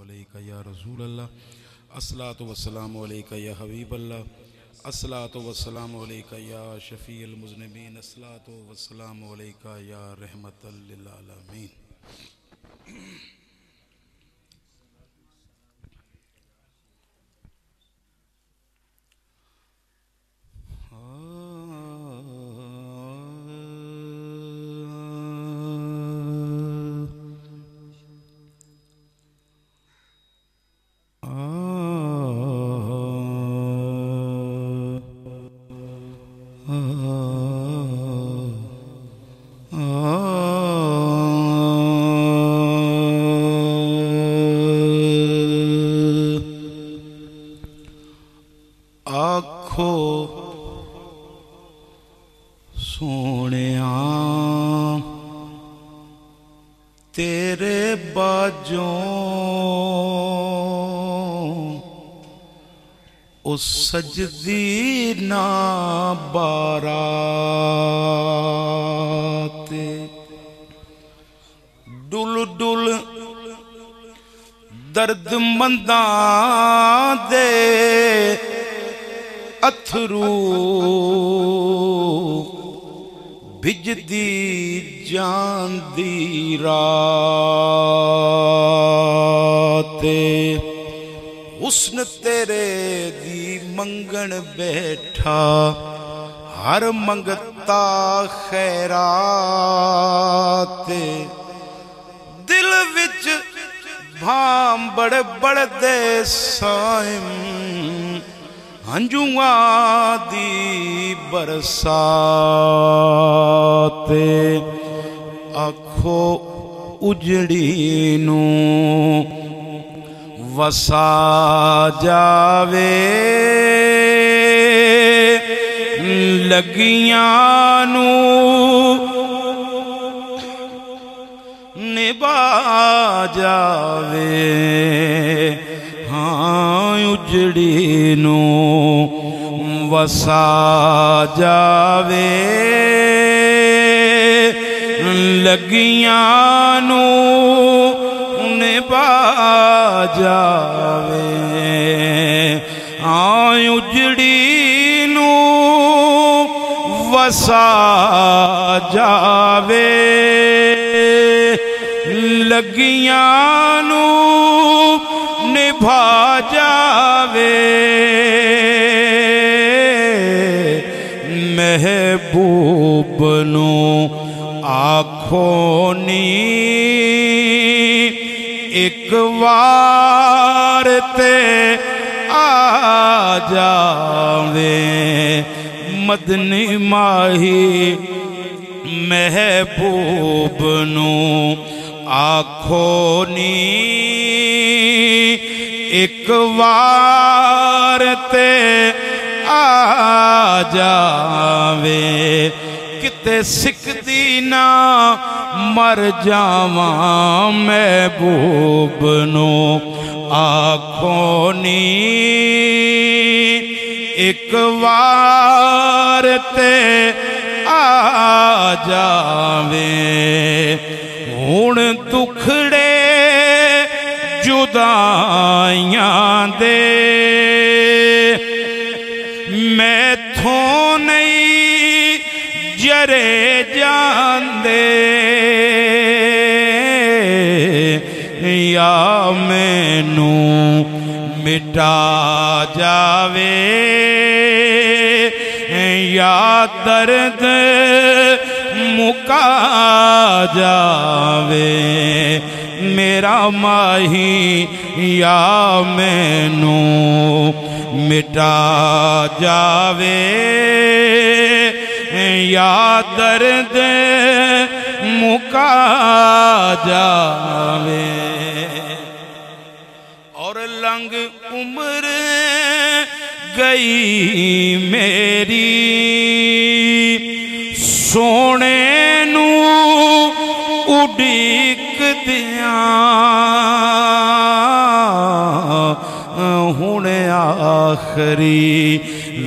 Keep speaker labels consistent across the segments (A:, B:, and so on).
A: علیکہ یا رسول اللہ، الصلاۃ والسلام علیکہ یا حبیب اللہ، الصلاۃ والسلام علیکہ یا شفیع المذنبین، الصلاۃ والسلام علیکہ یا رحمت للعالمین۔ آکھو سونیاں تیرے باجوں اس سجدی نا بارات ڈل ڈل درد منداں دے اتھرو بھجدی جان دی رات حسن تیرے دی منگن بیٹھا ہر منگتا خیرات دل وچ بھام بڑ بڑ دے سائم ہنجوਆਂ دی برسات آکھو اجڑی نوں وسا جاوے لگیاں نوں نبھا جاوے ہاں اجڑی نوں وسا جاوے لگیاں نوں نبھا جاوے ہاں اجڑی نوں وسا جاوے لگیاں نوں نبھا جاوے محبوب نوں آکھو نی ایک وار تے آ جاوے مدنی ماہی محبوب نوں آکھو نی ایک وار تے آ جاوے کتے سکتی نہ مر جاواں محبوب نوں آکھو نی ایک وار تے آ جاوے ہن دکھڑے جدائیاں دے میں تھوں نہیں جرے جاندے یا مینوں مٹا جاوے یا درد مکا جاوے میرا ماہی یا مینوں مٹا جاوے یا درد مکا جاوے اور لنگ عمر گئی میری سونے نوں اڈیک دیاں ہن آخری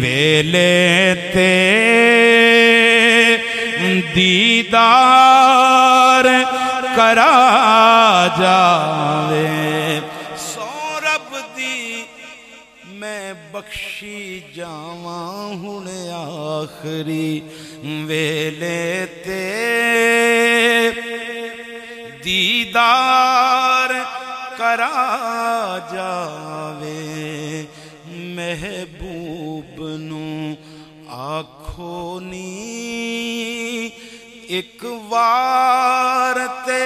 A: ویلے تے دیدار کرا جاوے بخشی جاواں ہن آخری ویلے تے دیدار کرا جاوے محبوب نو آکھو نی ایک وار تے